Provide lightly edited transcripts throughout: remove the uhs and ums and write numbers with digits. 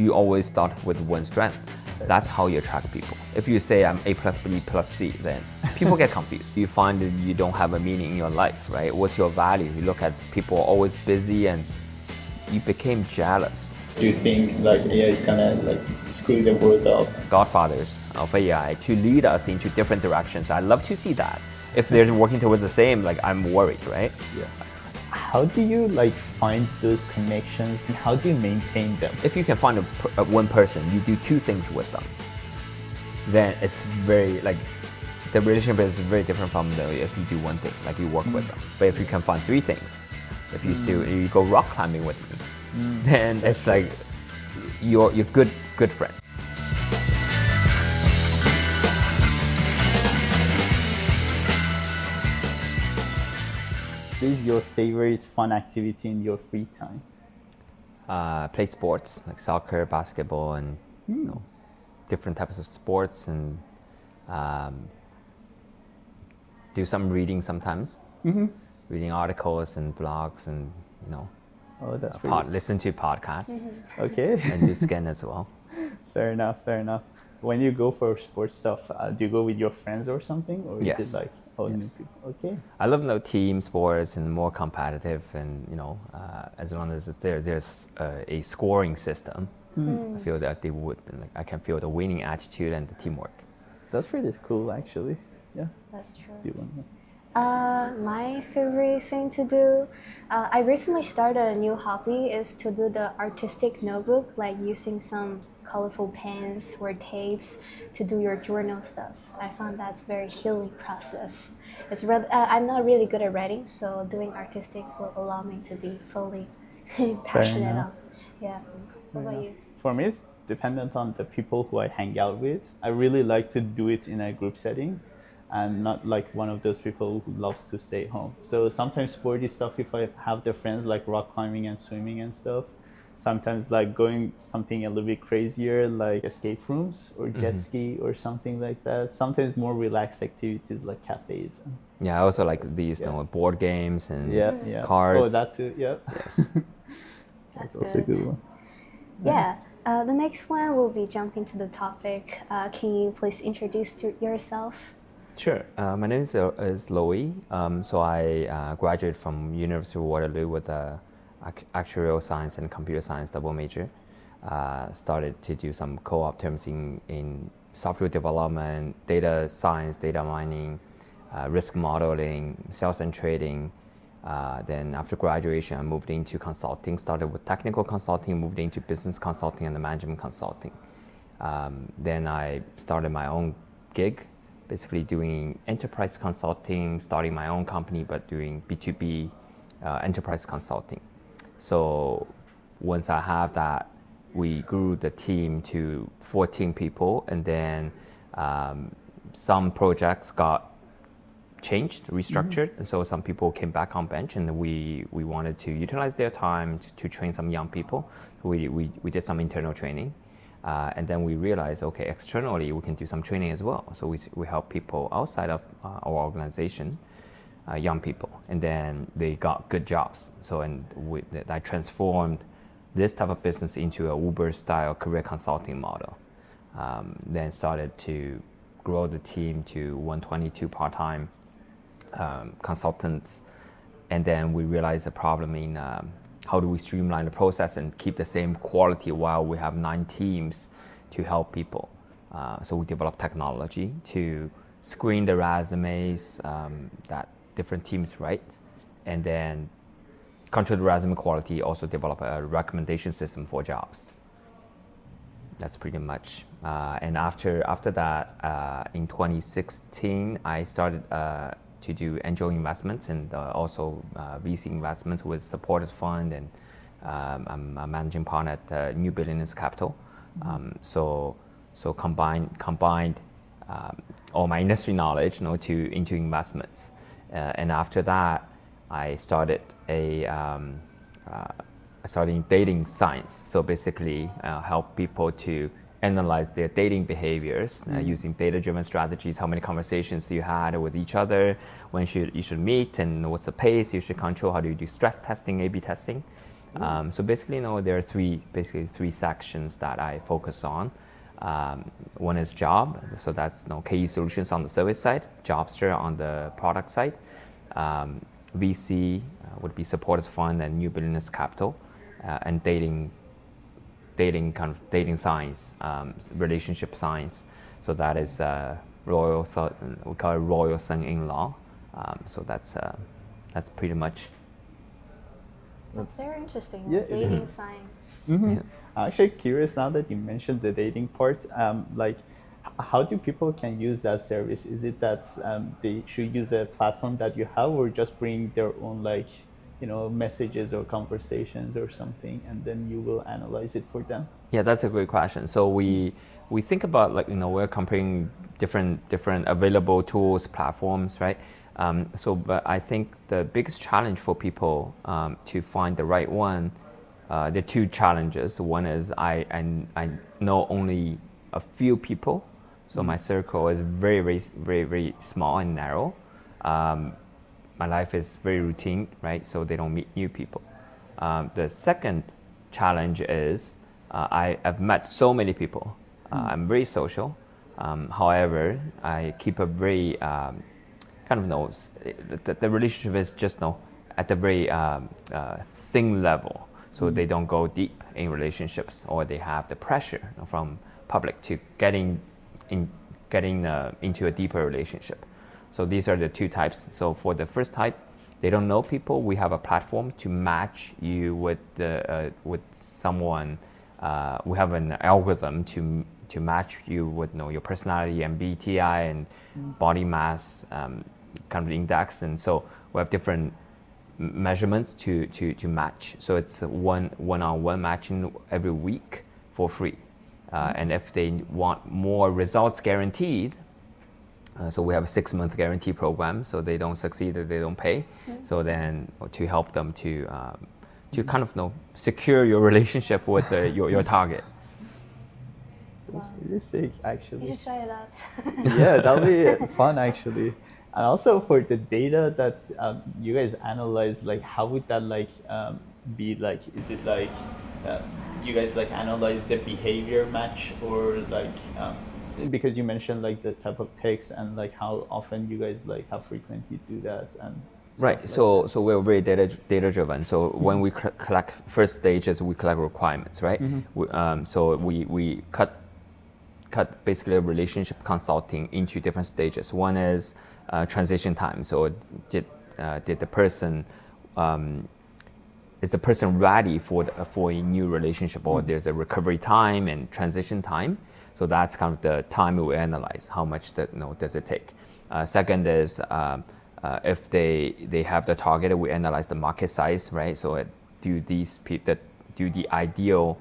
You always start with one strength. That's how you attract people. If you say I'm A plus B plus C, then people get confused. You find that you don't have a meaning in your life, right? What's your value? You look at people always busy and you became jealous. Do you think like AI is gonna like screw the world up? Godfathers of AI to lead us into different directions. I love to see that. If they're working towards the same, like I'm worried, right? Yeah. How do you like find those connections and how do you maintain them? If you can find one person, you do two things with them, then it's very like the relationship is very different from if you do one thing, like you work with them. But if you can find three things, if you you go rock climbing with me, then it's like you're good friend. What is your favorite fun activity in your free time? Play sports like soccer, basketball, and different types of sports, and do some reading sometimes. Reading articles and blogs, and Oh, that's listen to podcasts. Okay. And do scan as well. Fair enough. When you go for sports stuff, do you go with your friends or something, or Yes. is it like new Yes. people? Okay. I love team sports and more competitive, and as long as there's a scoring system, I feel that they would. Like, I can feel the winning attitude and the teamwork. That's pretty cool, actually. Yeah. That's true. Do you want My favorite thing to do, I recently started a new hobby, is to do the artistic notebook, like using some colorful pens or tapes to do your journal stuff. I found that's very healing process. It's I'm not really good at writing, so doing artistic will allow me to be fully passionate on. Yeah. What about you? For me, it's dependent on the people who I hang out with. I really like to do it in a group setting and not like one of those people who loves to stay home. So sometimes sporty stuff, if I have the friends like rock climbing and swimming and stuff, sometimes like going something a little bit crazier like escape rooms or jet ski or something like that. Sometimes more relaxed activities like cafes. Yeah, I also like these board games and cards. Oh, that too, yeah. Yes. That's also a good one. Yeah. The next one will be jumping to the topic. Can you please introduce yourself? Sure. My name is Loewe. So I graduated from University of Waterloo with a actuarial science and computer science double major. Started to do some co-op terms in software development, data science, data mining, risk modeling, sales and trading. Then after graduation, I moved into consulting. Started with technical consulting, moved into business consulting and management consulting. Then I started my own gig, basically doing enterprise consulting, starting my own company, but doing B2B enterprise consulting. So once I have that, we grew the team to 14 people, and then some projects got changed, restructured, and so some people came back on bench, and we wanted to utilize their time to train some young people. So we did some internal training, and then we realized, okay, externally we can do some training as well. So we help people outside of our organization, young people, and then they got good jobs. So I transformed this type of business into a Uber-style career consulting model. Then started to grow the team to 122 part-time consultants, and then we realized the problem in how do we streamline the process and keep the same quality while we have 9 teams to help people. So we developed technology to screen the resumes that different teams write, and then control the resume quality, also develop a recommendation system for jobs. That's pretty much. And after that, in 2016, I started to do angel investments and also VC investments with supported fund, and I'm a managing partner at New Billionaires Capital. So combined all my industry knowledge, into investments. And after that, I started in dating science. So basically, help people to analyze their dating behaviors using data-driven strategies. How many conversations you had with each other, when you should meet, and what's the pace you should control. How do you do stress testing, A/B testing? So basically, there are three sections that I focus on. One is job, so that's KE solutions on the service side, Jobster on the product side. VC would be supporters fund and new business capital, and dating science, relationship science. So that is royal son, we call it royal son-in-law. So that's pretty much. That's very interesting. Yeah, Dating science. I'm actually curious now that you mentioned the dating part. Like, how do people can use that service? Is it that they should use a platform that you have, or just bring their own messages or conversations or something, and then you will analyze it for them? Yeah, that's a great question. So we think about we're comparing different available tools, platforms, right? But I think the biggest challenge for people to find the right one, there are two challenges. One is I know only a few people, so my circle is very, very, very, very small and narrow. My life is very routine, right? So they don't meet new people. The second challenge is I've met so many people. I'm very social. However, I keep a very the relationship is just at a very thin level. So they don't go deep in relationships, or they have the pressure from public to getting into a deeper relationship. So these are the two types. So for the first type, they don't know people. We have a platform to match you with someone. We have an algorithm to match you with your personality, MBTI, and body mass kind of index. And so we have different measurements to match. So it's one-on-one matching every week for free. And if they want more results guaranteed, so we have a 6-month guarantee program. So they don't succeed, they don't pay. So then to help them to kind of secure your relationship with your target. That's really sick, actually. You should try it out. Yeah, that'll be fun, actually. And also for the data that you guys analyze, like how would that be like? Is it you guys analyze the behavior match, or because you mentioned the type of text and how often you guys how frequent you do that and right. So we're very data driven. So when we collect first stages, we collect requirements, right? So we cut basically a relationship consulting into different stages. One is transition time. So did the person is the person ready for a new relationship, or there's a recovery time and transition time. So that's kind of the time we analyze. How much does it take? Second is if they have the target, we analyze the market size, right? So do the ideal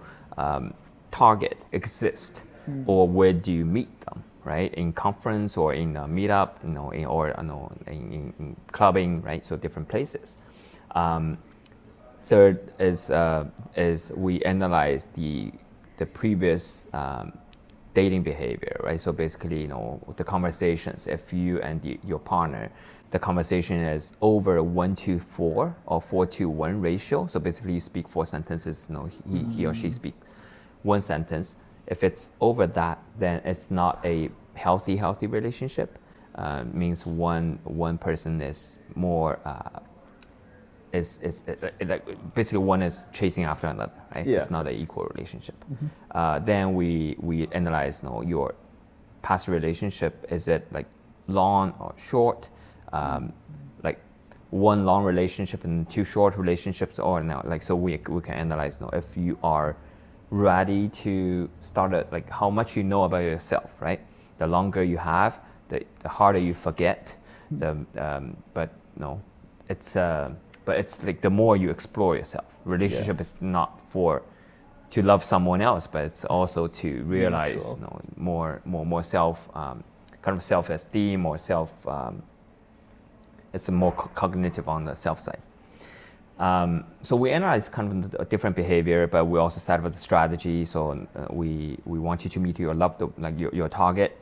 target exist, or where do you meet them, right? In conference or in a meetup, in clubbing, right? So different places. Third is we analyze the previous dating behavior, right? So basically, the conversations. If you and your partner, the conversation is over 1-4 or 4-1 ratio. So basically, you speak 4 sentences. He or she speak 1 sentence. If it's over that, then it's not a healthy relationship. Means one person is more. Is basically one is chasing after another, right? Yeah. It's not an equal relationship. Then we analyze your past relationship. Is it long or short? One long relationship and 2 short relationships, or so we can analyze if you are ready to start how much you know about yourself, right? The longer you have, the harder you forget. But it's the more you explore yourself. Relationship is not to love someone else, but it's also to realize more self kind of self-esteem, or self. It's more cognitive on the self side. So we analyze kind of a different behavior, but we also set up the strategy. So we want you to meet your your target.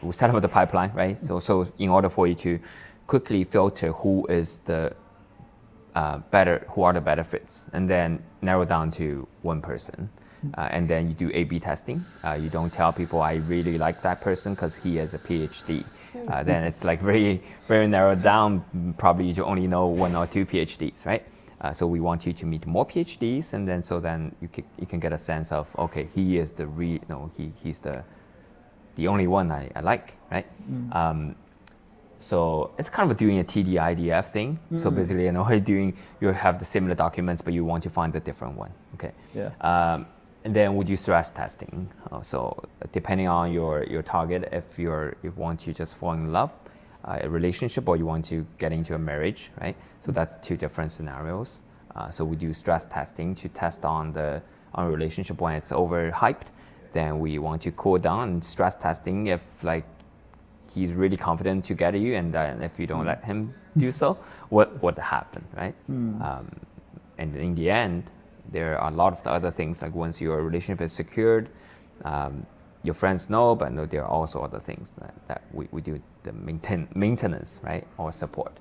We set up the pipeline, right? So in order for you to quickly filter who is the who are the better fits, and then narrow down to one person. And then you do A/B testing. You don't tell people I really like that person because he has a PhD. Then it's like very, very narrowed down. Probably you only know 1 or 2 PhDs, right? So we want you to meet more PhDs, and then you can get a sense of, okay, he is he's the only one I like, right? So it's kind of doing a TD-IDF thing. So basically, you have the similar documents, but you want to find the different one. Okay. Yeah. And then we do stress testing. So depending on your target, if you want to just fall in love, a relationship, or you want to get into a marriage, right? So that's 2 different scenarios. So we do stress testing to test on a relationship when it's overhyped. Then we want to cool down, and stress testing if like he's really confident to get you, and then if you don't let him do so, what would happen, right? And in the end, there are a lot of the other things, like once your relationship is secured, your friends know, but no, there are also other things that we do the maintenance, right, or support.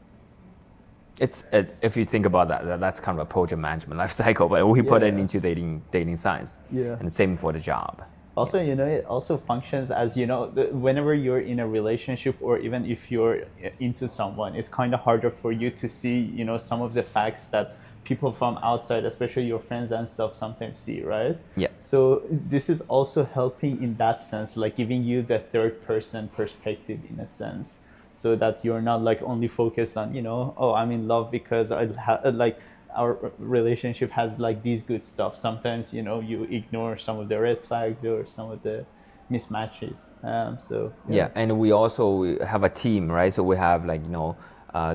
If you think about that's kind of a project management life cycle, but we put it into dating science. Yeah. And the same for the job. Also, it also functions as, whenever you're in a relationship, or even if you're into someone, it's kind of harder for you to see, some of the facts that people from outside, especially your friends and stuff, sometimes see, right? Yeah. So this is also helping in that sense, like giving you the third person perspective in a sense, so that you're not like only focused on, oh, I'm in love because like our relationship has like these good stuff. Sometimes, you ignore some of the red flags or some of the mismatches. Yeah, and we also have a team, right? So we have like,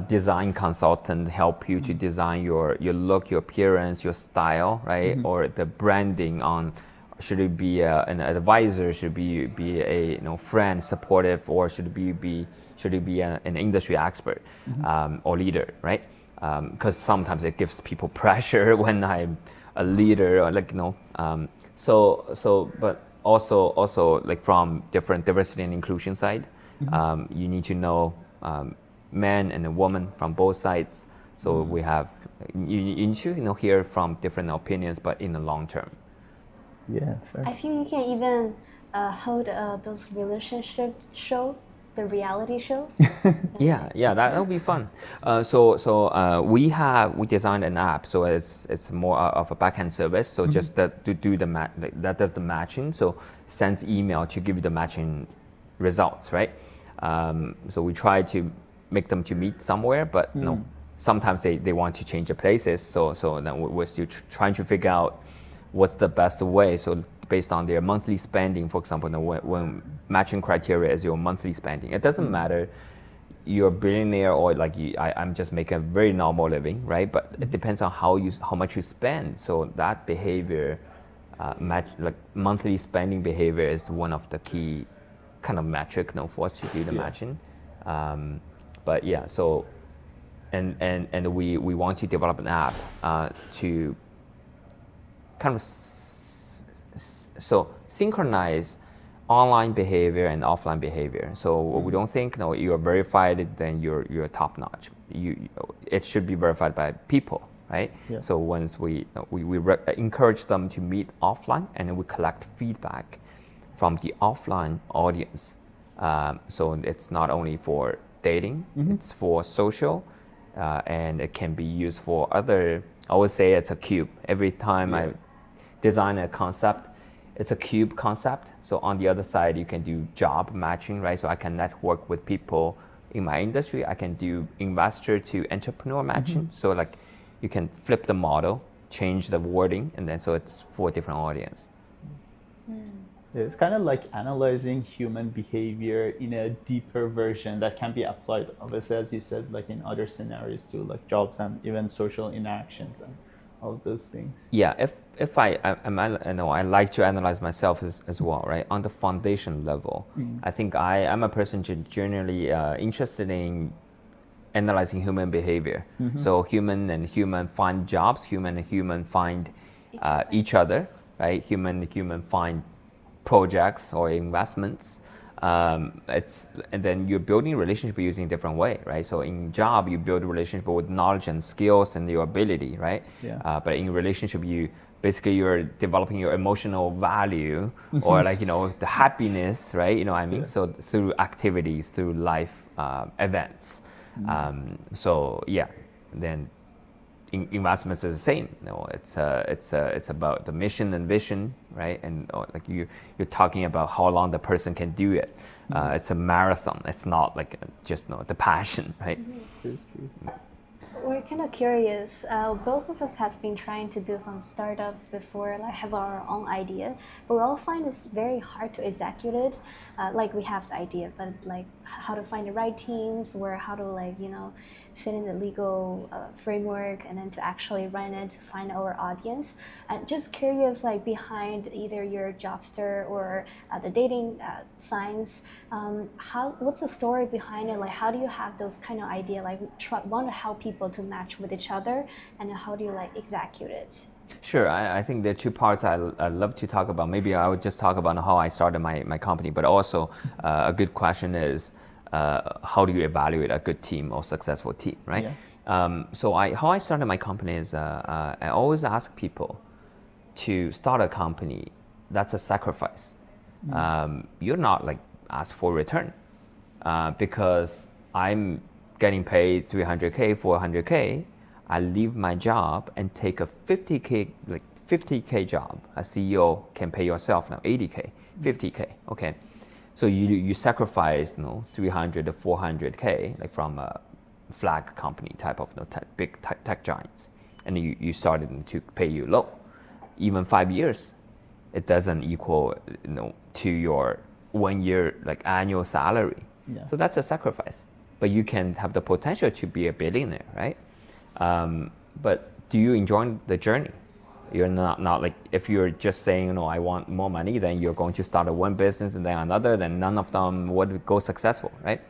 design consultant help you to design your look, your appearance, your style, right? Or the branding on, should it be an advisor, should it be a friend, supportive, or should it be an industry expert or leader, right? Because sometimes it gives people pressure when I'm a leader, or like but also like from different diversity and inclusion side, you need to know man and a woman from both sides. So we have you need to hear from different opinions, but in the long term. Yeah, fair. I feel you can even hold those relationship show, the reality show. Yeah, that would be fun. We designed an app, so it's more of a backend service. So just to do that does the matching. So sends email to give you the matching results, right? So we try to make them to meet somewhere, but sometimes they want to change the places. So then we're still trying to figure out what's the best way. So based on their monthly spending, for example, when matching criteria is your monthly spending, it doesn't matter you're a billionaire or like I'm just making a very normal living, right? But it depends on how much you spend. So that behavior, like monthly spending behavior, is one of the key kind of metric for us to do the matching. But yeah, so and we want to develop an app to kind of synchronize online behavior and offline behavior. So we don't think you are verified, then you're top notch. It should be verified by people, right? Yeah. So once we encourage them to meet offline, and then we collect feedback from the offline audience. So it's not only for dating, it's for social, and it can be used for other. I would say it's a cube. Every time I design a concept, it's a cube concept. So on the other side, you can do job matching, right? So I can network with people in my industry. I can do investor to entrepreneur matching. So like you can flip the model, change the wording, and then so it's for a different audience. It's kind of like analyzing human behavior in a deeper version that can be applied, obviously, as you said, like in other scenarios too, like jobs and even social interactions and all of those things. Yeah, if I like to analyze myself as well, right? On the foundation level, I think I'm a person generally interested in analyzing human behavior. So human and human find jobs, human and human find each other, right? Human and human find projects or investments, And then you're building a relationship using a different way, right? So in job, you build a relationship with knowledge and skills and your ability, right? Yeah. But in relationship, you're developing your emotional value or like, the happiness, right? You know what I mean? Yeah. So through activities, through life events. So yeah, then investments is the same. It's about the mission and vision, right? And like you're talking about how long the person can do it. It's a marathon. It's not like just the passion, right? That's true. We're kind of curious. Both of us has been trying to do some startup before, like have our own idea, but we all find it's very hard to execute it. Like we have the idea, but like how to find the right teams, or how to fit in the legal framework, and then to actually run it, to find our audience. And just curious, like behind either your Jobster or the dating science, what's the story behind it? Like how do you have those kind of idea? Like want to help people to match with each other, and how do you like execute it? Sure, I think there are two parts I love to talk about. Maybe I would just talk about how I started my company, but also a good question is, how do you evaluate a good team or successful team, right? Yeah. So how I started my company is I always ask people to start a company. That's a sacrifice. You're not like ask for return because I'm getting paid 300K, 400K. I leave my job and take a 50K job. A CEO can pay yourself now 80K, 50K. Okay. So you sacrifice 300 to 400K like from a flag company type of big tech giants, and you started to pay you low. Even 5 years, it doesn't equal to your 1 year like annual salary. Yeah. So that's a sacrifice. But you can have the potential to be a billionaire, right? But do you enjoy the journey? You're not like, if you're just saying, I want more money, then you're going to start one business and then another, then none of them would go successful, right?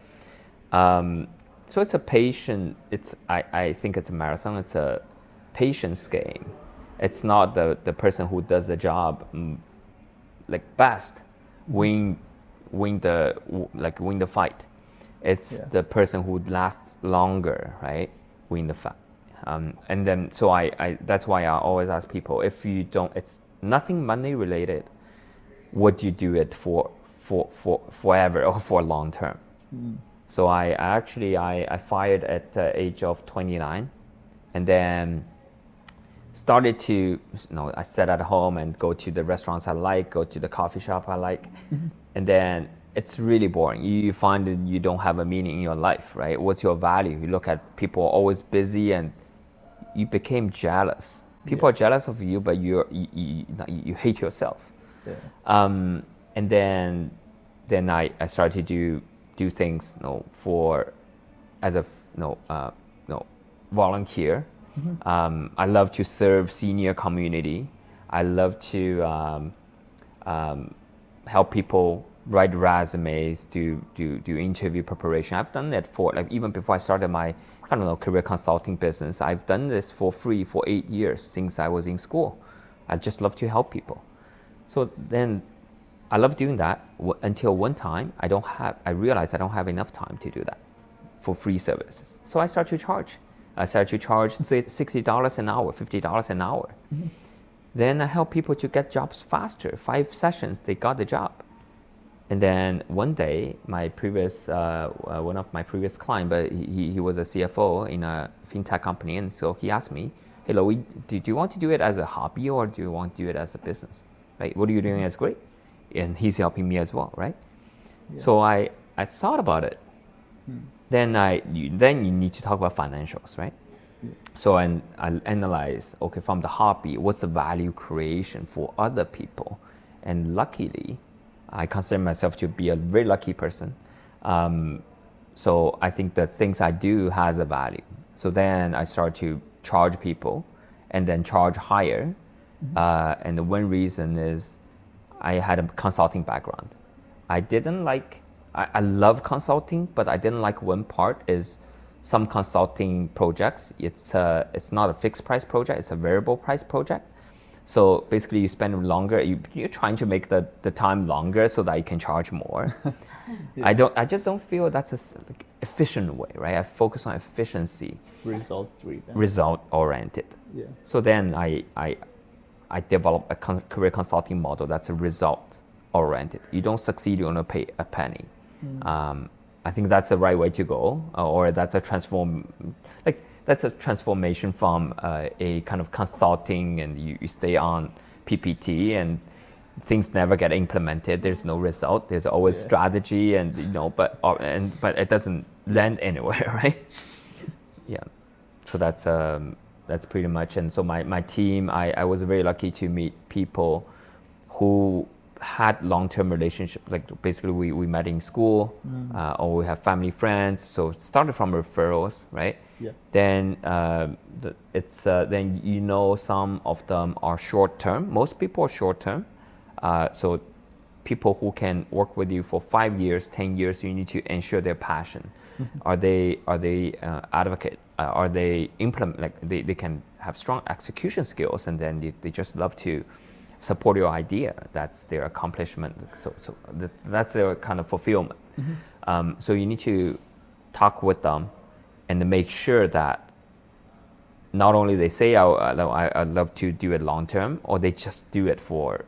So it's a patient, I think it's a marathon, it's a patience game. It's not the person who does the job like best win the fight. It's the person who lasts longer, right? Win the fight. And then, so I that's why I always ask people, if you don't, it's nothing money related, would you do it for forever or for long term? So I fired at the age of 29, and then started to, I sat at home and go to the restaurants I like, go to the coffee shop I like, and then it's really boring. You find that you don't have a meaning in your life, right? What's your value? You look at people always busy, and you became jealous. People are jealous of you, but you hate yourself. Yeah. And then I started to do things as a volunteer. I love to serve senior community. I love to help people write resumes, do interview preparation. I've done that for even before I started my career consulting business. I've done this for free for 8 years since I was in school. I just love to help people. So then I love doing that until one time I realized I don't have enough time to do that for free services. So I started to charge. $60 an hour, $50 an hour. Then I help people to get jobs faster. 5 sessions, they got the job. And then one day, one of my previous clients, but he was a CFO in a fintech company, and so he asked me, "Hey, Loewe, do you want to do it as a hobby or do you want to do it as a business? Right? What are you doing as great?" And he's helping me as well, right? Yeah. So I thought about it. Then you need to talk about financials, right? Yeah. So I analyze, okay, from the hobby, what's the value creation for other people? And luckily, I consider myself to be a very lucky person. So I think the things I do has a value. So then I start to charge people and then charge higher. And the one reason is I had a consulting background. I love consulting, but I didn't like one part is some consulting projects. It's not a fixed price project, it's a variable price project. So basically, you spend longer. You're trying to make the time longer so that you can charge more. Yeah. I just don't feel that's like, efficient way, right? I focus on efficiency, Result driven. result oriented. Yeah. So then I develop a career consulting model that's a result oriented. You don't succeed, you don't pay a penny. I think that's the right way to go, or that's a transformation from a kind of consulting, and you stay on PPT and things never get implemented. There's no result. There's always strategy, and but it doesn't land anywhere, right? Yeah. So that's pretty much. And so my team, I was very lucky to meet people who had long-term relationships. Like basically we met in school, or we have family friends. So it started from referrals, right? Yeah. Then then some of them are short-term. Most people are short-term. So people who can work with you for 5 years, 10 years, you need to ensure their passion. Are they advocate? Are they implement? Like they can have strong execution skills, and then they just love to support your idea. That's their accomplishment. So that's their kind of fulfillment. So you need to talk with them and make sure that not only they say I love to do it long term, or they just do it for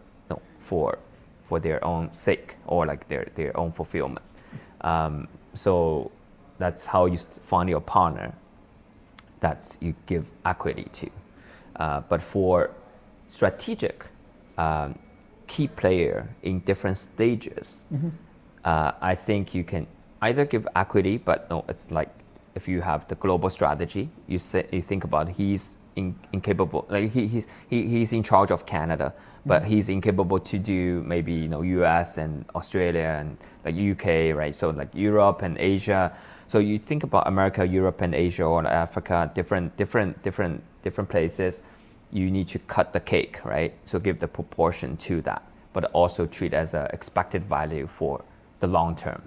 their own sake, or like their own fulfillment. So that's how you find your partner. That's you give equity to. But for strategic key player in different stages, I think you can either give equity, but no, it's like if you have the global strategy, you think about he's incapable, like he's in charge of Canada, but he's incapable to do maybe US and Australia and like UK, right? So like Europe and Asia. So you think about America, Europe, and Asia, or Africa, different places. You need to cut the cake, right? So give the proportion to that, but also treat as an expected value for the long term.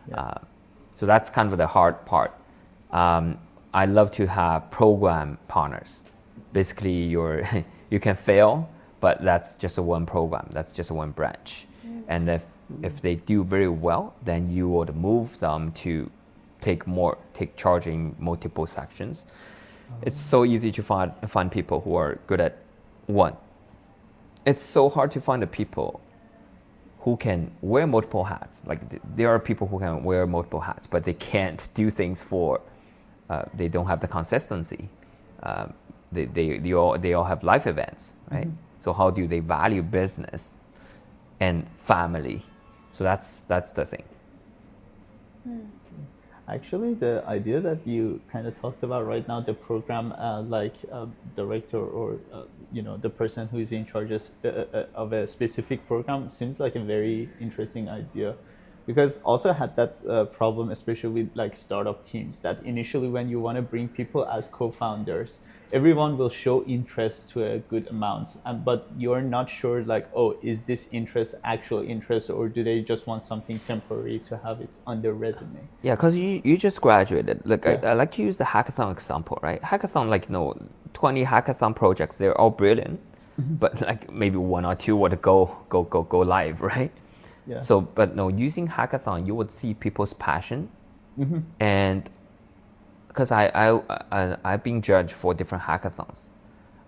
Yeah. So that's kind of the hard part. I love to have program partners. Basically, you can fail, but that's just a one program. That's just a one branch. And if they do very well, then you would move them to take charge in multiple sections. It's so easy to find people who are good at one. It's so hard to find the people who can wear multiple hats. Like there are people who can wear multiple hats, but they can't do things they don't have the consistency. They all have life events, right? So how do they value business and family? So that's the thing. Actually, the idea that you kind of talked about right now, the program director or the person who is in charge of a specific program, seems like a very interesting idea, because also had that problem, especially with like startup teams, that initially when you want to bring people as co-founders, everyone will show interest to a good amount, but you're not sure like, oh, is this interest actual interest, or do they just want something temporary to have it on their resume? Yeah, because you just graduated. Like Yeah. I like to use the hackathon example, right? Hackathon, 20 hackathon projects, they're all brilliant, but like maybe one or two would go live, right? Yeah. So, but no, using hackathon, you would see people's passion, and because I've been judged for different hackathons,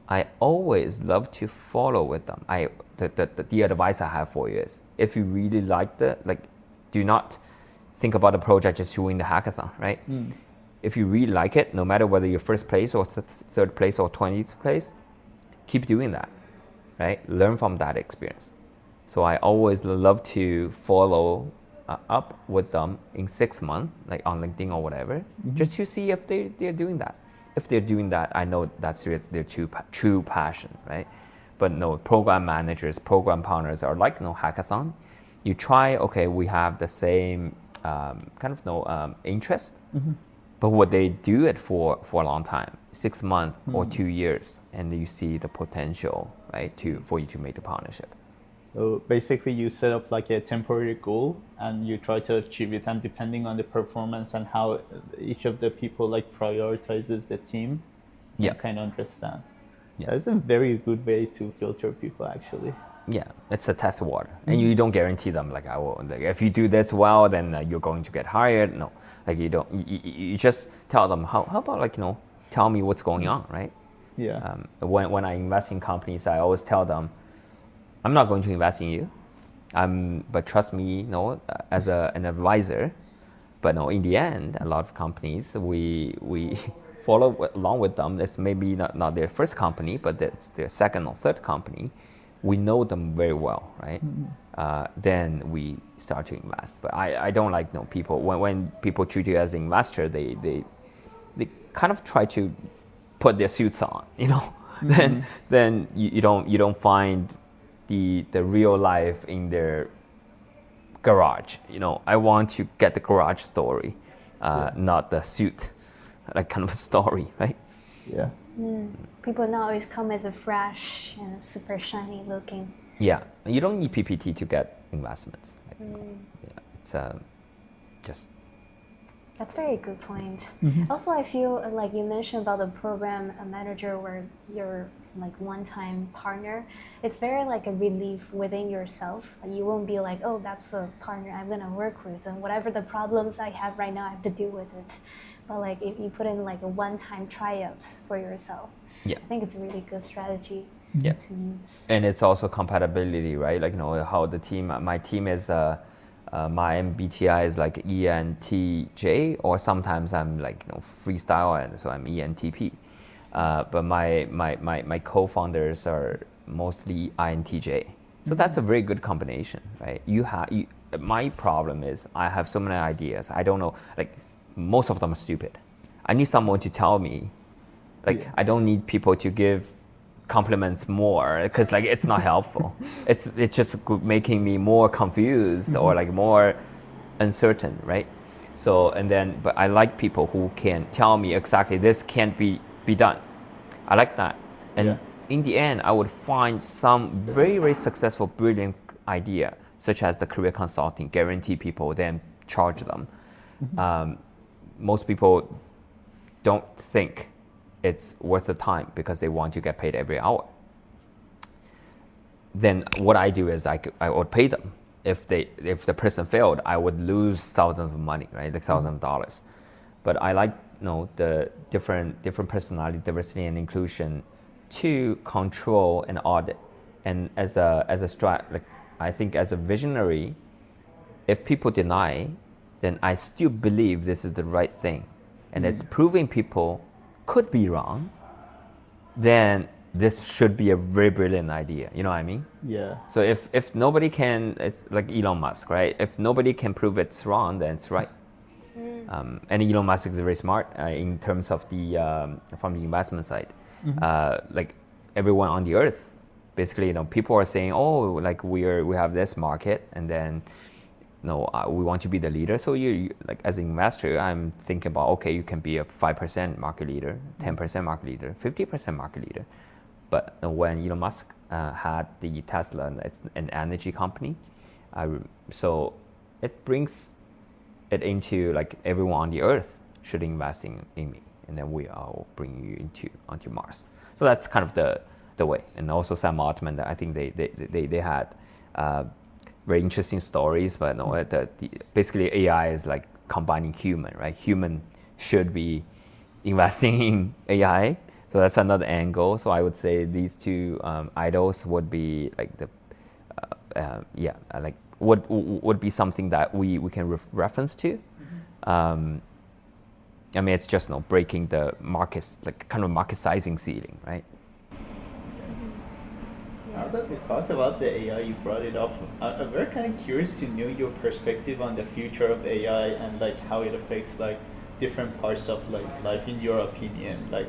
I always love to follow with them. The advice I have for you is, if you really like do not think about the project just to win the hackathon, right? If you really like it, no matter whether you're first place or third place or 20th place, keep doing that, right? Learn from that experience. So I always love to follow up with them in 6 months, like on LinkedIn or whatever, just to see if they're doing that. If they're doing that, I know that's their true passion, right? But no, program managers, program partners are like hackathon. You try, okay, we have the same interest, but would they do it for a long time, 6 months or 2 years, and you see the potential, right, for you to make the partnership. So basically you set up like a temporary goal and you try to achieve it, and depending on the performance and how each of the people like prioritizes the team, you kind of understand. Yeah. That's a very good way to filter people, actually. Yeah, it's a test water, and you don't guarantee them like I will. Like, if you do this well, then you're going to get hired. No, like you don't. You just tell them how about like tell me what's going on, right? Yeah. When I invest in companies, I always tell them, I'm not going to invest in you, but trust me, as an advisor. But no, in the end, a lot of companies we follow along with them. It's maybe not their first company, but it's their second or third company. We know them very well, right? Then we start to invest. But I don't like people when people treat you as an investor, they kind of try to put their suits on, Then you don't find the real life in their garage. I want to get the garage story, not the suit, like kind of a story, right? Yeah. People not always come as a fresh and super shiny looking. Yeah, you don't need PPT to get investments. Yeah, it's just. That's a very good point. Also, I feel like you mentioned about the program manager where you're like one-time partner. It's very like a relief within yourself. You won't be like, oh, that's a partner I'm gonna work with, and whatever the problems I have right now, I have to deal with it. But like if you put in like a one-time tryout for yourself, Yeah. I think it's a really good strategy Yeah. to use. And it's also compatibility, right? Like how the team, my team is my MBTI is like ENTJ, or sometimes I'm like freestyle, and so I'm ENTP. But my co-founders are mostly INTJ, so that's a very good combination, right? My problem is I have so many ideas. I don't know, like most of them are stupid. I need someone to tell me, like I don't need people to give compliments more, because like it's not helpful. it's just making me more confused or like more uncertain, right? So but I like people who can tell me exactly this can't be done. I like that. And in the end, I would find some very, very successful, brilliant idea, such as the career consulting, guarantee people, then charge them. Most people don't think it's worth the time because they want to get paid every hour. Then what I do is I would pay them. If the person failed, I would lose thousands of money, right? Like thousands of dollars. But I like the different personality, diversity and inclusion to control and audit. And as a like I think as a visionary, if people deny, then I still believe this is the right thing, and it's proving people could be wrong, then this should be a very brilliant idea. You know what I mean? Yeah. So if nobody can, it's like Elon Musk, right? If nobody can prove it's wrong, then it's right. And Elon Musk is very smart in terms of from the investment side. Like everyone on the earth, basically, people are saying, oh, like we have this market, and then we want to be the leader. So you like as an investor, I'm thinking about, okay, you can be a 5% market leader, 10% market leader, 50% market leader. But when Elon Musk had the Tesla, and it's an energy company, so it brings it into like everyone on the earth should invest in me, and then we will bring you onto Mars. So that's kind of the way. And also Sam Altman, I think they had very interesting stories, but basically AI is like combining human, right? Human should be investing in AI, so that's another angle. So I would say these two idols would be like like would be something that we can reference to. I mean, it's just breaking the markets, like kind of market sizing ceiling, right? Now that we talked about the AI, you brought it up. I'm very kind of curious to know your perspective on the future of AI and like how it affects like different parts of like life, in your opinion. Like,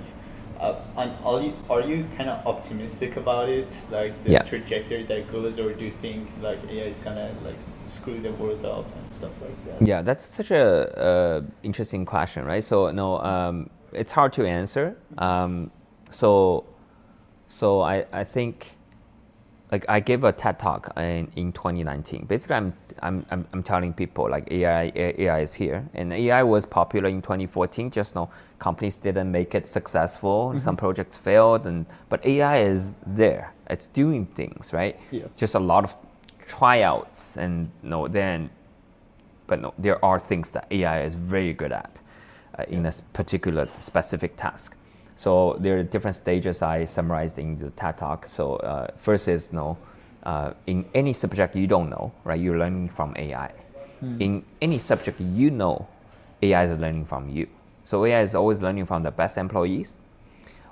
are you kind of optimistic about it, like the trajectory that goes, or do you think like AI is gonna like screw the world up and stuff like that? Yeah, that's such a interesting question, right? So it's hard to answer. So I think like I gave a TED talk in 2019. Basically, I'm telling people like AI is here, and AI was popular in 2014. Just now, companies didn't make it successful. Some projects failed, but AI is there. It's doing things, right? Yeah. Just a lot of tryouts, and there are things that AI is very good at in a particular specific task. So there are different stages I summarized in the TED Talk. So first is in any subject you don't know, right? You're learning from AI. In any subject you know, AI is learning from you. So AI is always learning from the best employees.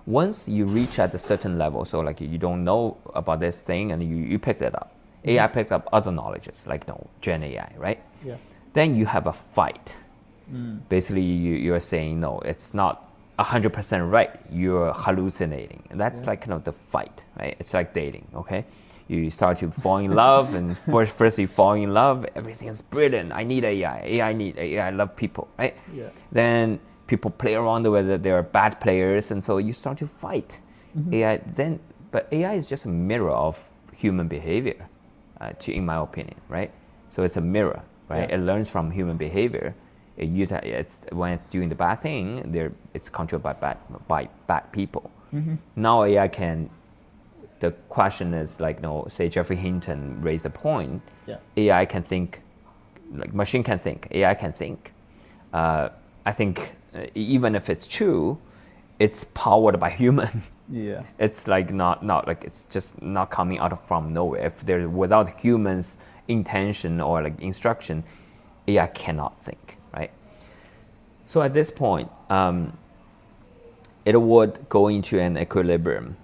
Once you reach at a certain level, so like you don't know about this thing and you picked it up. AI picked up other knowledges like Gen AI, right? Yeah. Then you have a fight. Basically, you're saying no, it's not 100% right. You're hallucinating, and that's like kind of the fight, right? It's like dating, okay? You start to fall in love, and first you fall in love. Everything is brilliant. I need AI. AI need AI. I love people, right? Yeah. Then people play around with it. They are bad players, and so you start to fight. AI but AI is just a mirror of human behavior, in my opinion, right? So it's a mirror, right? Yeah. It learns from human behavior. It's when it's doing the bad thing, it's controlled by bad people. Now AI can. The question is like, say Jeffrey Hinton raised a point. Yeah. AI can think, like machine can think. AI can think. I think even if it's true, it's powered by human. Yeah. It's like not like it's just not coming out from nowhere. If they're without humans' intention or like instruction, AI cannot think, right? So at this point, it would go into an equilibrium,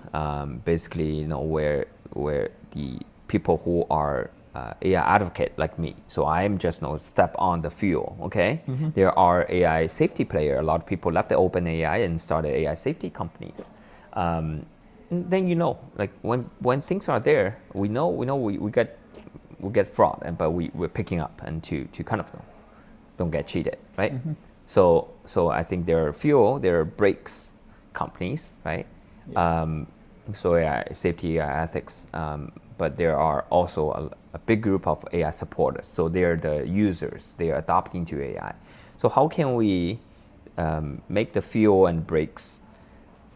basically, where the people who are AI advocate like me. So I'm just step on the fuel, okay? There are AI safety player. A lot of people left the OpenAI and started AI safety companies. Then like when things are there, we get fraud, but we're picking up and to kind of don't get cheated, right? So I think there are brakes companies, right? Yeah. So AI safety, AI ethics, but there are also a big group of AI supporters. So they're the users. They are adopting to AI. So how can we make the fuel and brakes,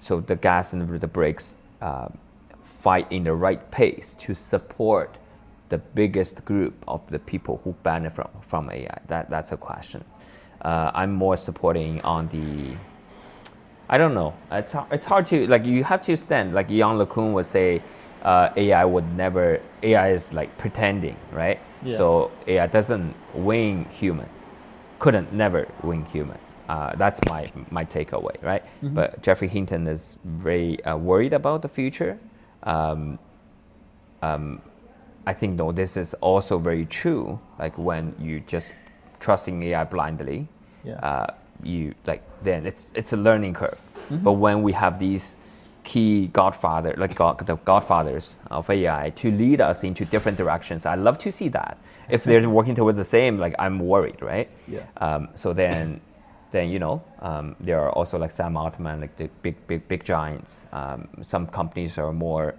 so the gas and the brakes fight in the right pace to support the biggest group of the people who benefit from AI? That's a question. I'm more supporting on the, I don't know. It's hard to, like, you have to stand, like Yang LeCun would say, AI is like pretending, right? Yeah. So AI doesn't win human, never win human. That's my takeaway, right? But Jeffrey Hinton is very worried about the future. I think this is also very true. Like when you just trusting AI blindly, then it's a learning curve. But when we have these key the godfathers of AI to lead us into different directions, I love to see that. If they're working towards the same, like I'm worried, right? Yeah. So then there are also like Sam Altman, like the big giants. Some companies are more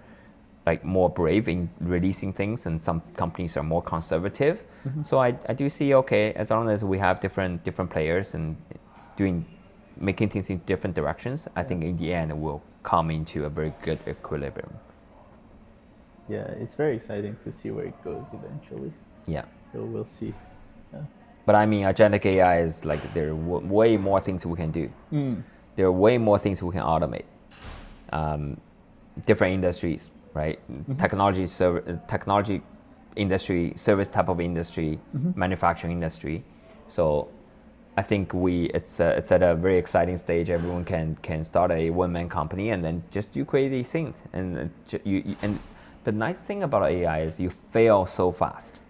brave in releasing things, and some companies are more conservative. So I do see, okay, as long as we have different players and making things in different directions, I think in the end it will come into a very good equilibrium. Yeah, it's very exciting to see where it goes eventually. Yeah. So we'll see. Yeah. But I mean, agentic AI is like, there are way more things we can do. There are way more things we can automate. Different industries, right? Technology industry, service type of industry, manufacturing industry. So I think it's at a very exciting stage. Everyone can start a one-man company and then just do crazy things. And the nice thing about AI is you fail so fast.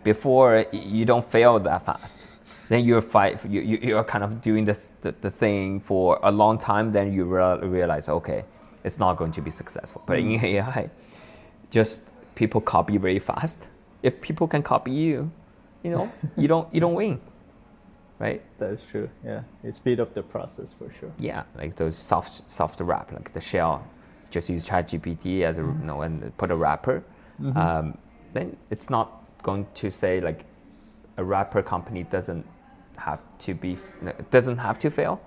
Before, you don't fail that fast. Then you're kind of doing the thing for a long time. Then you realize, okay, it's not going to be successful. But in AI, just people copy very fast. If people can copy you, you don't win, right? That is true. Yeah, it speed up the process for sure. Yeah, like those soft wrap, like the shell just use ChatGPT as a and put a wrapper, then it's not going to say like a wrapper company doesn't have to fail.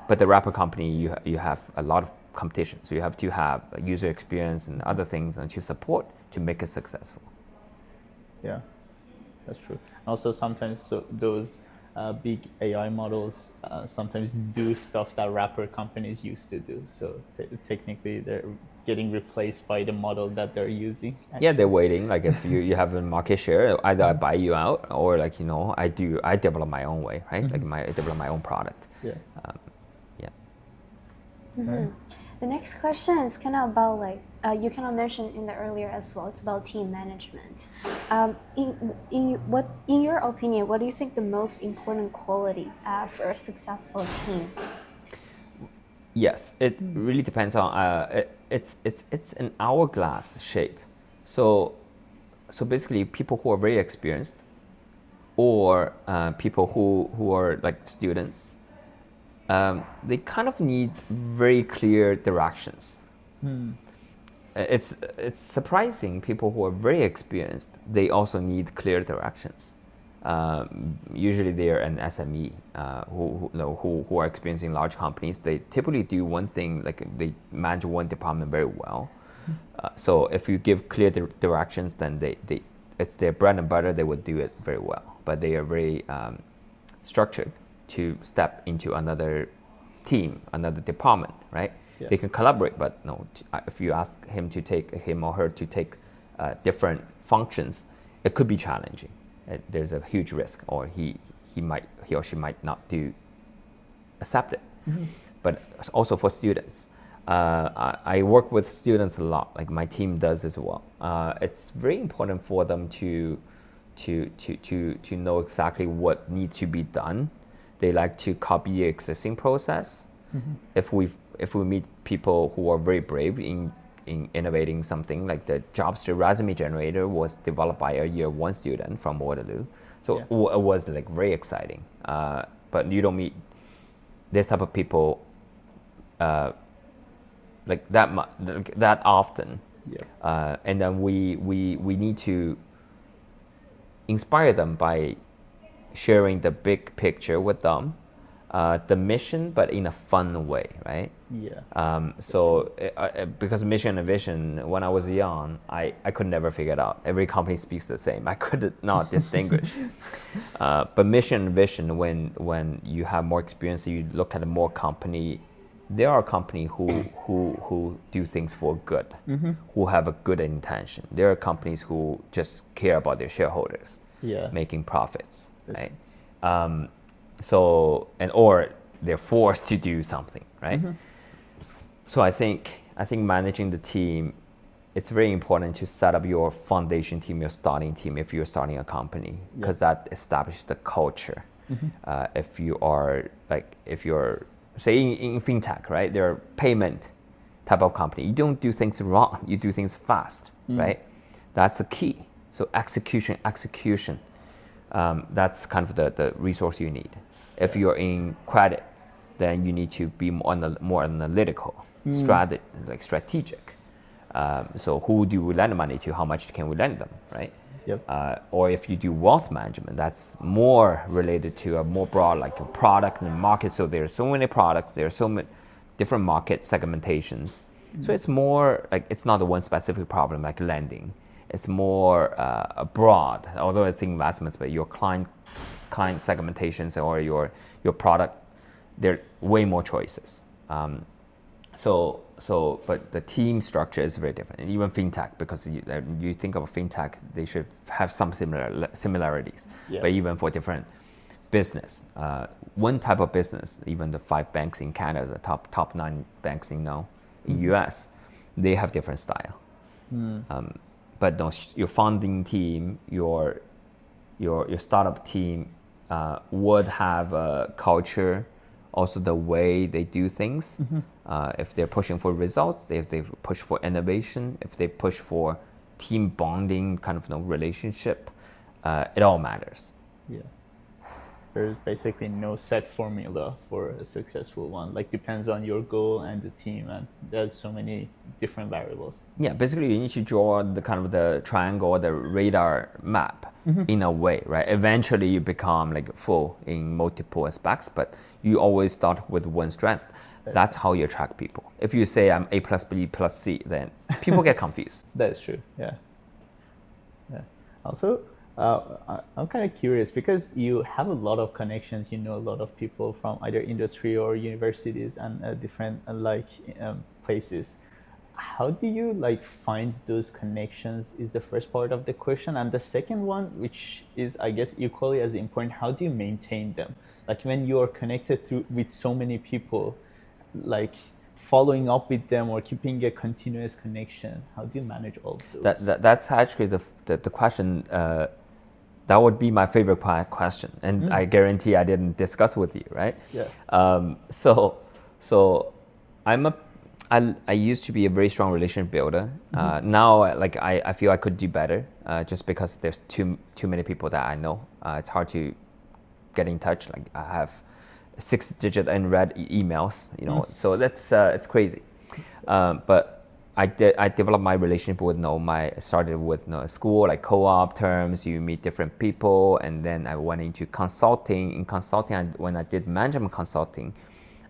But the wrapper company, you have a lot of competition, so you have to have user experience and other things and to support to make it successful. Yeah, that's true. Also, sometimes those big AI models sometimes do stuff that wrapper companies used to do. So technically, they're getting replaced by the model that they're using. Actually. Yeah, they're waiting. Like if you have a market share, either I buy you out or like I develop my own way, right? Like I develop my own product. Yeah. Right. The next question is kind of about like you kind of mentioned in the earlier as well. It's about team management. In your opinion, what do you think the most important quality for a successful team? Yes, it really depends on it's an hourglass shape. So basically, people who are very experienced, or people who are like students. They kind of need very clear directions. It's surprising, people who are very experienced, they also need clear directions. Usually they're an SME who are experiencing large companies. They typically do one thing, like they manage one department very well. So if you give clear directions, then it's their bread and butter, they would do it very well. But they are very structured to step into another team, another department, right? Yeah. They can collaborate, but no, if you ask him or her to take different functions, it could be challenging. There's a huge risk, or he or she might not accept it. But also for students, I work with students a lot, like my team does as well. It's very important for them to know exactly what needs to be done. They like to copy the existing process. If we meet people who are very brave in innovating something, like the Jobster resume generator was developed by a year one student from Waterloo, so it was like very exciting. But you don't meet this type of people like that often. And then we need to inspire them by sharing the big picture with them, the mission, but in a fun way, right? So because mission and vision, when I was young, I could never figure it out. Every company speaks the same. I could not distinguish. But mission and vision, when you have more experience, you look at more company. There are companies who do things for good, who have a good intention. There are companies who just care about their shareholders, making profits, right? Or they're forced to do something, right? So I think managing the team, it's very important to set up your foundation team, your starting team, if you're starting a company, because that establishes the culture. If you're say in fintech, right? They're payment type of company. You don't do things wrong. You do things fast, right? That's the key. So execution. That's kind of the resource you need. If you're in credit, then you need to be more analytical, strategic. So who do we lend money to? How much can we lend them, right? Or if you do wealth management, that's more related to a more broad, like a product and market. So there are so many products, there are so many different market segmentations. So it's more like, it's not a one specific problem like lending. It's more broad, although it's investments, but your client segmentations or your product, there are way more choices. But the team structure is very different. And even fintech, because you think of fintech, they should have some similarities. But even for different business, one type of business, even the 5 banks in Canada, the top 9 banks in US, they have different style. But your founding team, your startup team would have a culture, also the way they do things. If they're pushing for results, if they push for innovation, if they push for team bonding kind of relationship, it all matters. there's basically no set formula for a successful one. Like depends on your goal and the team, and there's so many different variables. Yeah, basically you need to draw the kind of the triangle or the radar map in a way, right? Eventually you become like full in multiple aspects, but you always start with one strength. That's how you attract people. If you say I'm A plus B plus C, then people get confused. That is true. Yeah. Yeah. Also, I'm kind of curious because you have a lot of connections. You know a lot of people from either industry or universities and different places. How do you like find those connections? Is the first part of the question, and the second one, which is I guess equally as important, how do you maintain them? Like when you are connected with so many people, like following up with them or keeping a continuous connection, how do you manage all of those? That's actually the question. That would be my favorite question, and I guarantee I didn't discuss with you, right? Yeah. So I used to be a very strong relationship builder. Now, like I feel I could do better, just because there's too many people that I know. It's hard to get in touch. Like I have 6-digit unread emails, you know. So that's it's crazy. But I developed my relationship with started with school, like co-op terms. You meet different people, and then I went into consulting. In consulting, when I did management consulting,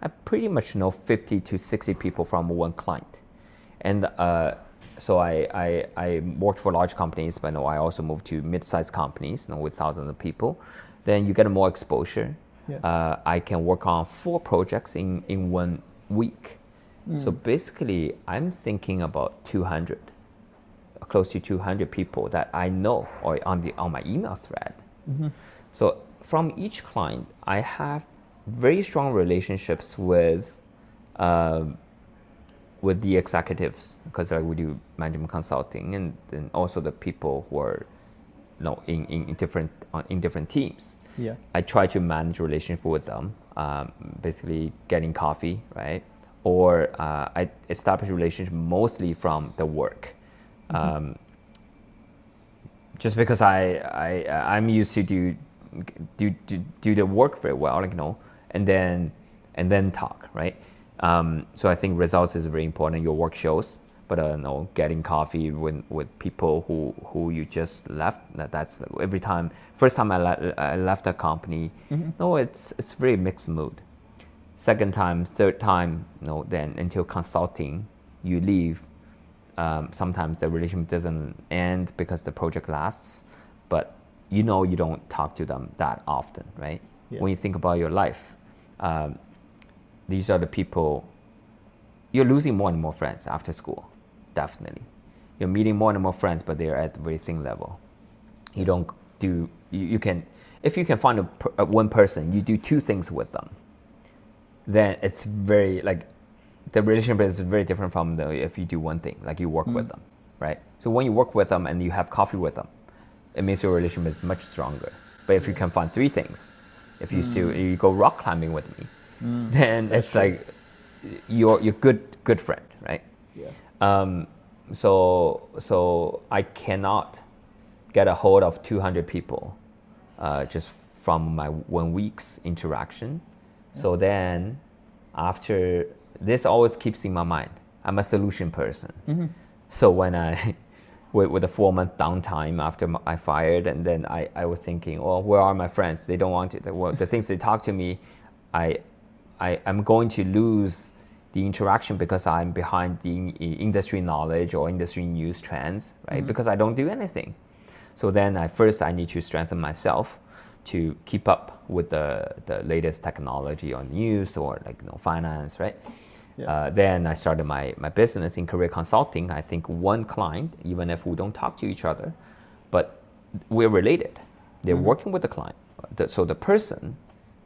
I pretty much know 50 to 60 people from one client, and so I worked for large companies, but I also moved to mid-sized companies, with thousands of people. Then you get more exposure. Yeah. I can work on 4 projects in 1 week. So basically, I'm thinking about 200, close to 200 people that I know or on my email thread. So from each client, I have very strong relationships with the executives, because like we do management consulting, and then also the people who are in different teams. Yeah. I try to manage relationship with them, basically getting coffee, right? Or I establish relationship mostly from the work, just because I'm used to do the work very well, and then talk, right? So I think results is very important. Your work shows, but getting coffee with people who you just left, that's every time. First time I left a company, it's very mixed mood. Second time, third time, then until consulting, you leave. Sometimes the relationship doesn't end because the project lasts, but you don't talk to them that often, right? Yeah. When you think about your life, these are the people. You're losing more and more friends after school, definitely. You're meeting more and more friends, but they're at the very thin level. You don't do. You can, if you can find one person, you do 2 things with them. Then it's very the relationship is very different from if you do one thing, like you work with them, right? So when you work with them and you have coffee with them, it makes your relationship is much stronger. But if you can find 3 things, if you go rock climbing with me, then it's true. Like you're good friend, right? Yeah. So I cannot get a hold of 200 people just from my 1 week's interaction. So then, after this, always keeps in my mind. I'm a solution person. So when with a 4-month downtime after I fired, and then I was thinking, where are my friends? They don't want it. The things they talk to me, I'm going to lose the interaction because I'm behind the industry knowledge or industry news trends, right? Because I don't do anything. So then I need to strengthen myself to keep up with the latest technology or news or finance, right? Yeah. Then I started my business in career consulting. I think one client, even if we don't talk to each other, but we're related. They're working with the client. So the person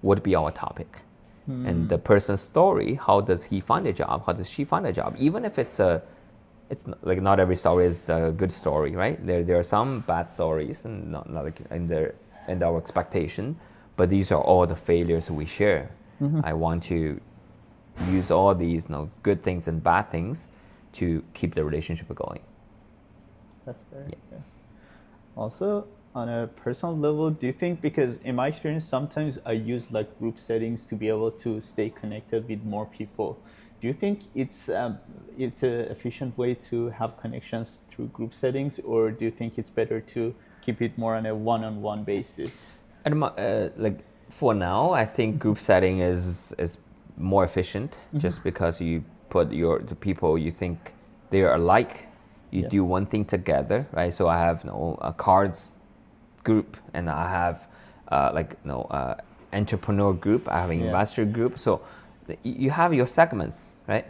would be our topic. And the person's story, how does he find a job? How does she find a job? Even if it's not every story is a good story, right? There are some bad stories and not like in our expectation, but these are all the failures we share. I want to use all these good things and bad things to keep the relationship going. That's fair. Yeah. Yeah. Also, on a personal level, do you think, because in my experience, sometimes I use like group settings to be able to stay connected with more people. Do you think it's an efficient way to have connections through group settings, or do you think it's better to keep it more on a one-on-one basis? Like for now, I think group setting is more efficient, just because you put the people you think they are alike, you Yeah. do one thing together, right? So I have a cards group, and I have entrepreneur group, I have investor group. So you have your segments, right?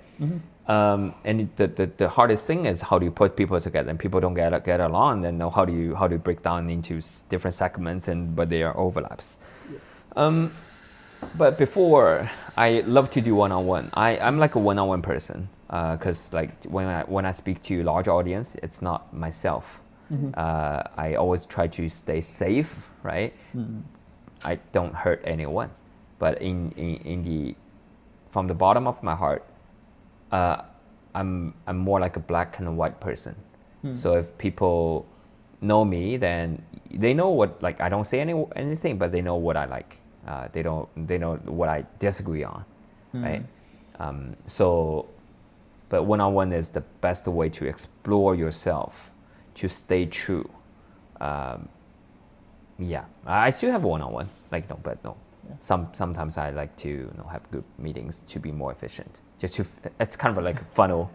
And the hardest thing is, how do you put people together, and people don't get along, then how do you break down into different segments, but there are overlaps. But before, I love to do one-on-one. I'm like a one-on-one person, because like when I speak to large audience, it's not myself. I always try to stay safe, right? I don't hurt anyone, but from the bottom of my heart, I'm more like a black and white person. So if people know me, then they know what, like, I don't say anything, but they know what I like. They know what I disagree on, right? But one-on-one is the best way to explore yourself, to stay true. Yeah, I still have one-on-one, like, no, but no. Sometimes I like to have group meetings to be more efficient. It's kind of like a funnel,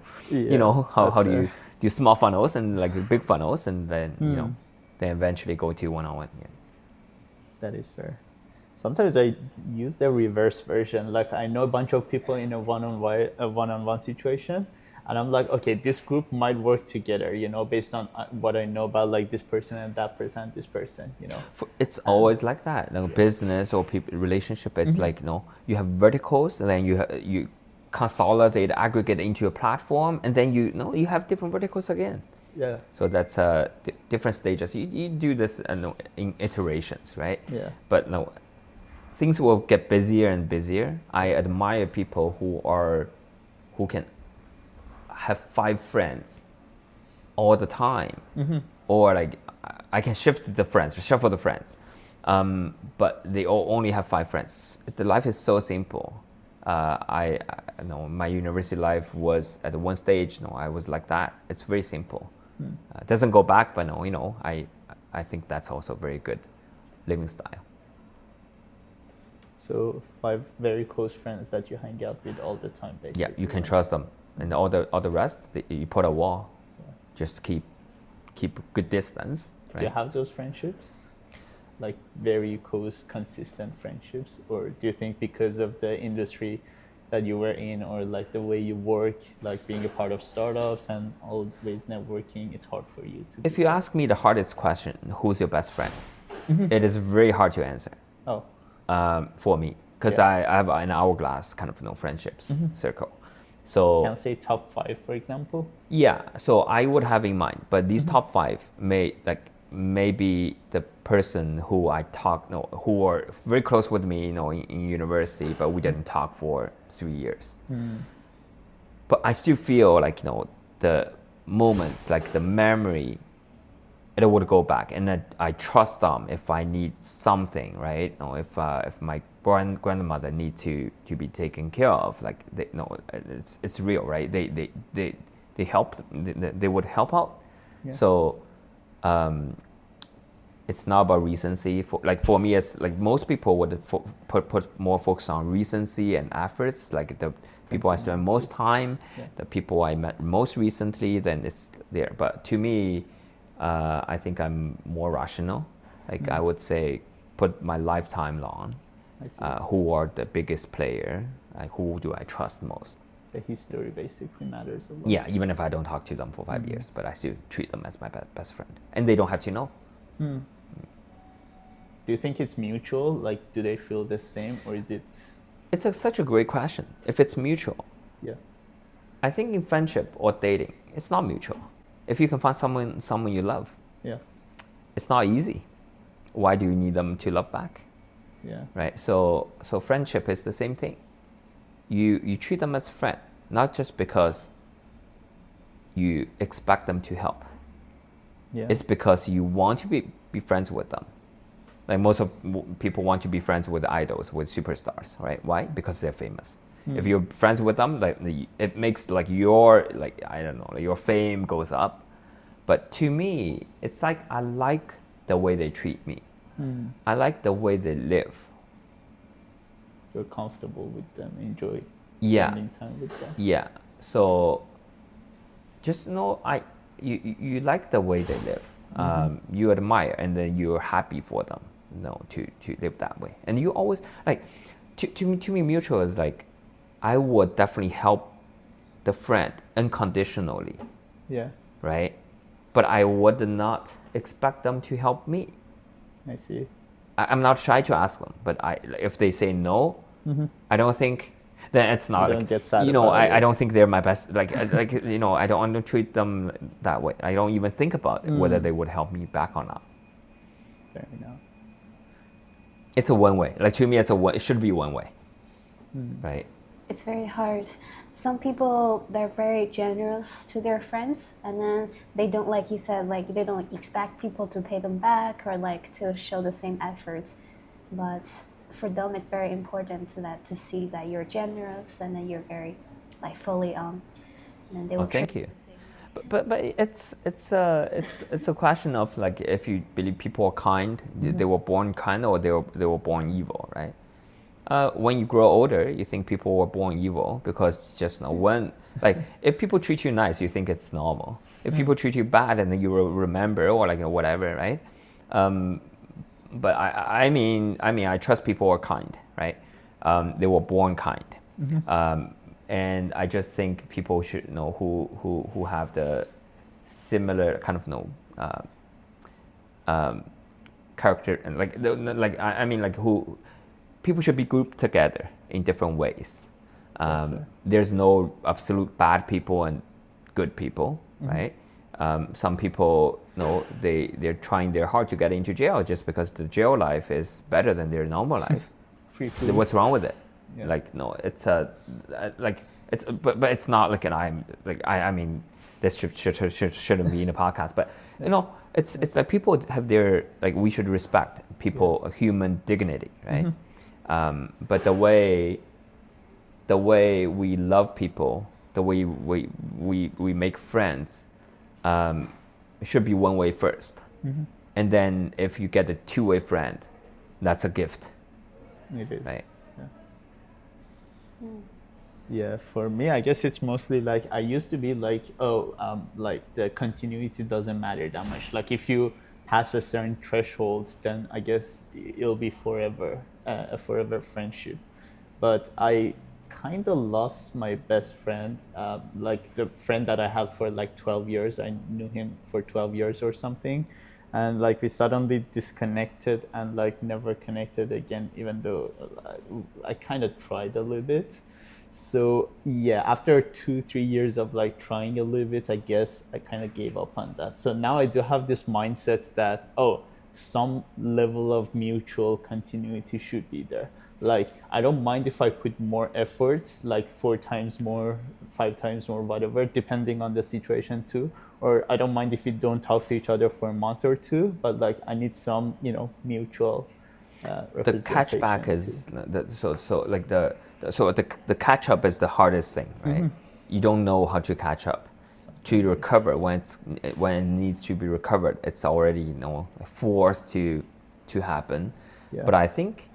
how do you do small funnels and like big funnels, and then then eventually go to one-on-one. Yeah. That is fair. Sometimes I use the reverse version. Like, I know a bunch of people in a one-on-one situation, and I'm like, okay, this group might work together, based on what I know about like this person and that person and this person, It's always like that. Business or relationship is like, you have verticals, and then you consolidate, aggregate into a platform, and then you have different verticals again. Yeah. So that's different stages. You do this in iterations, right? Yeah. But no, things will get busier and busier. I admire people who can have 5 friends all the time, or like I can shuffle the friends, but they all only have 5 friends. The life is so simple. I know my university life was at one stage. I was like that. It's very simple. It doesn't go back, but I think that's also very good living style. So 5 very close friends that you hang out with all the time, basically. Yeah, you can trust them, and all the rest, you put a wall. Just keep good distance. Right? Do you have those friendships, like very close, consistent friendships, or do you think because of the industry that you were in, or like the way you work, like being a part of startups and always networking, it's hard for you to? If you ask me the hardest question, who's your best friend? It is very hard to answer. Oh. For me, because I have an hourglass kind of friendships circle. So Can I say top 5, for example? Yeah, so I would have in mind, but these top 5 may be the person who I talk, who are very close with me, in university, but we didn't talk for 3 years. But I still feel like, the moments, like the memory, it would go back, and I trust them if I need something, right? If my grandmother needs to be taken care of, like it's real, right? They help, they would help out. Yeah. So it's not about recency. For me, it's like most people would put more focus on recency and efforts, like the people I spend most time, the people I met most recently, then it's there. But to me, I think I'm more rational. Like I would say, put my lifetime long. Who are the biggest player? Who do I trust most? The history basically matters a lot. Yeah, even if I don't talk to them for 5 years, but I still treat them as my best friend, and they don't have to know. Do you think it's mutual? Like, do they feel the same, or is it? It's such a great question. If it's mutual, I think in friendship or dating, it's not mutual. If you can find someone you love, it's not easy. Why do you need them to love back? Yeah. Right. So friendship is the same thing. You treat them as a friend, not just because you expect them to help. Yeah. it's because you want to be friends with them. Like most of people want to be friends with idols, with superstars, right? Why? Because they're famous. If you're friends with them, like it makes like your, like, I don't know, like your fame goes up. But to me, it's like I like the way they treat me. I like the way they live. You're comfortable with them, enjoy Yeah. spending time with them. Yeah. So just know you like the way they live. You admire, and then you're happy for them, to live that way. And you always like to me mutual is like I would definitely help the friend unconditionally, Yeah, right? But I would not expect them to help me. I see. I'm not shy to ask them, but if they say no, I don't think then it's not. You don't get sad You know, about I it. don't think they're my best. Like you know, I don't want to treat them that way. I don't even think about whether they would help me back or not. Fair enough. It's a one way. Like to me, it should be one way, right? It's very hard. Some people, they're very generous to their friends, and then they don't, like you said, like they don't expect people to pay them back or like to show the same efforts. But for them, it's very important to see that you're generous and then you're very like fully on. And then they will Thank treat you. the same. But it's a question of like if you believe people are kind, they were born kind or they were born evil, right? When you grow older, you think people were born evil because just when like if people treat you nice, you think it's normal. If people treat you bad, and then you will remember or like whatever, right? But I mean, I trust people are kind, right? They were born kind. And I just think people should know who have the similar kind of character, and I mean like who people should be grouped together in different ways. There's no absolute bad people and good people, right? Some people, they're trying their hard to get into jail just because the jail life is better than their normal life. Free food. What's wrong with it? Yeah. Like no, it's but it's not like I mean this shouldn't be in a podcast, but it's like people have their, like, we should respect people, human dignity, right? But the way we love people, the way we make friends, should be one way first. And then if you get a two-way friend, that's a gift, It is. right? Yeah, for me, I guess it's mostly like I used to be like, like the continuity doesn't matter that much. Like if you pass a certain threshold, then I guess it'll be forever, a forever friendship. But I kind of lost my best friend, like the friend that I had for like 12 years. I knew him for 12 years or something. And like we suddenly disconnected and like never connected again, even though I kind of tried a little bit. So yeah, after 2-3 years of like trying a little bit, I guess I kind of gave up on that. So now I do have this mindset that, some level of mutual continuity should be there. Like I don't mind if I put more effort, like 4 times more, 5 times more, whatever, depending on the situation too. Or I don't mind if we don't talk to each other for a month or two, but like I need some, mutual The catchback is the catch up is the hardest thing, right? You don't know how to catch up. To recover when it needs to be recovered, it's already forced to happen. Yeah. But I think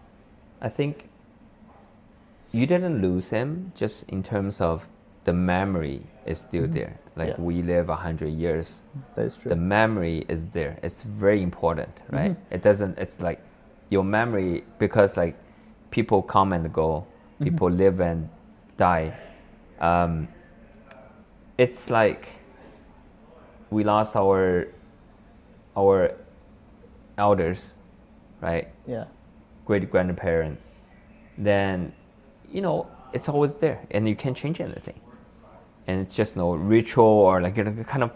you didn't lose him just in terms of the memory is still there. Like we live 100 years. That is true. The memory is there. It's very important, right? It's like your memory, because like people come and go, people live and die. It's like we lost our elders, right? Yeah. Great grandparents. Then, it's always there, and you can't change anything. And it's just no ritual or like kind of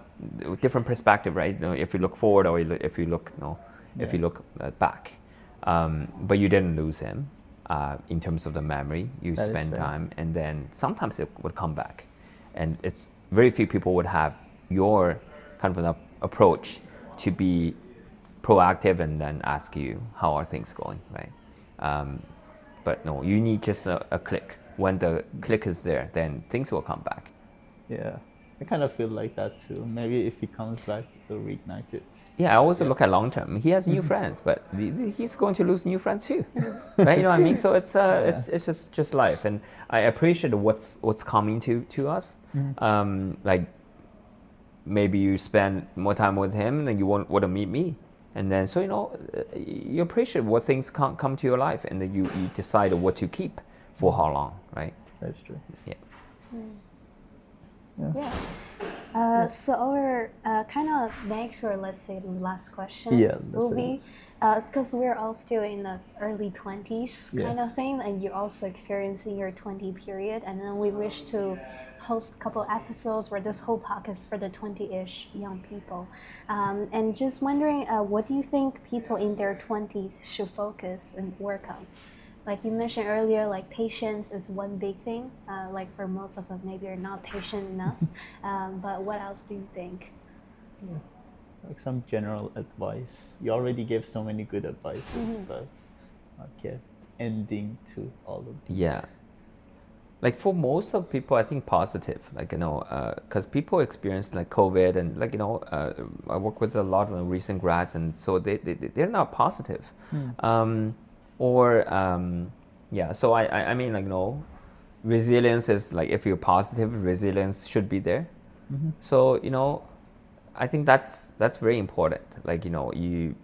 different perspective, right? If you look forward or if you look if you look back, but you didn't lose him in terms of the memory. You That is spend fair. time, and then sometimes it would come back, and it's very few people would have your kind of an approach to be proactive and then ask you how are things going, right? But no, you need just a click. When the click is there, then things will come back. Yeah, I kind of feel like that too. Maybe if he comes back, he'll reignite it. Yeah, I also look at long term. He has new friends, but he's going to lose new friends too, right? You know what I mean? So it's just life, and I appreciate what's coming to us. Like maybe you spend more time with him, then you want to meet me, and then so you appreciate what things come to your life, and then you decide what to keep for how long, right? That's true. Yeah. So our kind of next, or let's say the last question will be, because we're all still in the early 20s kind of thing, and you're also experiencing your 20 period, and then we wish to host a couple episodes where this whole podcast for the 20-ish young people. And just wondering, what do you think people in their 20s should focus and work on? Like you mentioned earlier, like patience is one big thing. Like for most of us, maybe you're not patient enough. But what else do you think? Yeah. Like some general advice. You already gave so many good advice, but okay, ending to all of these. Yeah. Like for most of people, I think positive. Like because people experience like COVID and like I work with a lot of recent grads, and so they're not positive. So I mean, like, resilience is like, if you're positive, resilience should be there. So, I think that's very important. Like, you,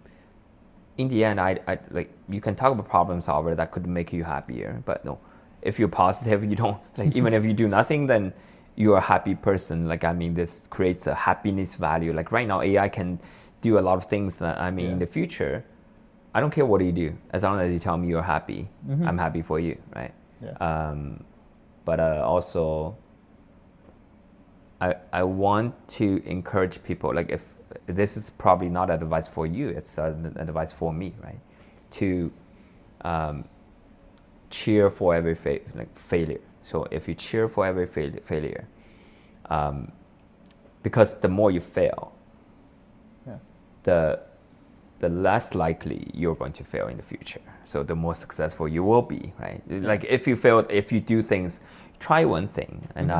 in the end, I like, you can talk about problem solver that could make you happier, but no, if you're positive, you don't, like, even if you do nothing, then you're a happy person. Like, I mean, this creates a happiness value. Like right now, AI can do a lot of things that, I mean, in the future, I don't care what you do, as long as you tell me you're happy, I'm happy for you, right? Yeah. But also, I want to encourage people, like if this is probably not advice for you, it's advice for me, right? To cheer for every failure. So if you cheer for every failure, because the more you fail, the less likely you're going to fail in the future. So the more successful you will be, right? Like if you do things, try one thing. And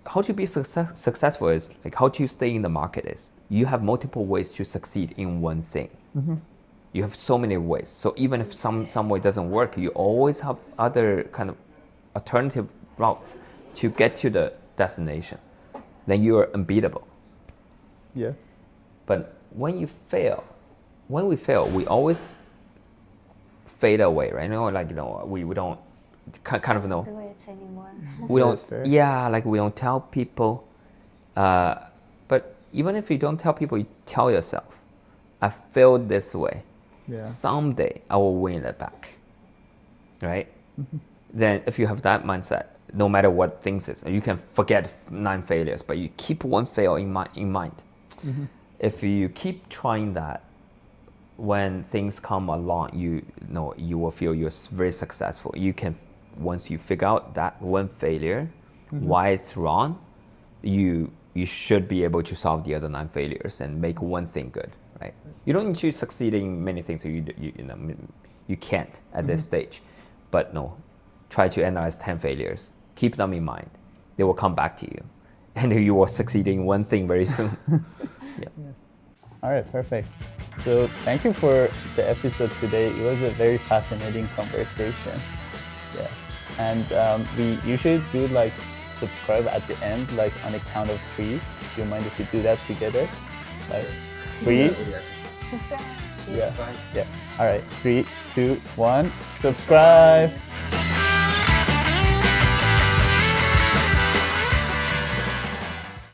how to be successful is like how to stay in the market is you have multiple ways to succeed in one thing. You have so many ways. So even if some way doesn't work, you always have other kind of alternative routes to get to the destination. Then you are unbeatable. Yeah. But when we fail, we always fade away, right? We don't kind of know. Do it anymore. We don't. Yeah, like we don't tell people. But even if you don't tell people, you tell yourself, I failed this way. Yeah. Someday I will win it back. Right? Then if you have that mindset, no matter what things is, you can forget 9 failures, but you keep one fail in mind. If you keep trying that, when things come along, you will feel you're very successful. You can, once you figure out that one failure, why it's wrong, you should be able to solve the other 9 failures and make one thing good, right? You don't need to succeed in many things. So you can't at this stage, but try to analyze 10 failures. Keep them in mind. They will come back to you, and you will succeed in one thing very soon. Yeah. All right, perfect. So thank you for the episode today. It was a very fascinating conversation. Yeah. And we usually do like subscribe at the end, like on a count of 3. Do you mind if we do that together? Like 3? Subscribe. Yeah. All right. 3, 2, 1. Subscribe.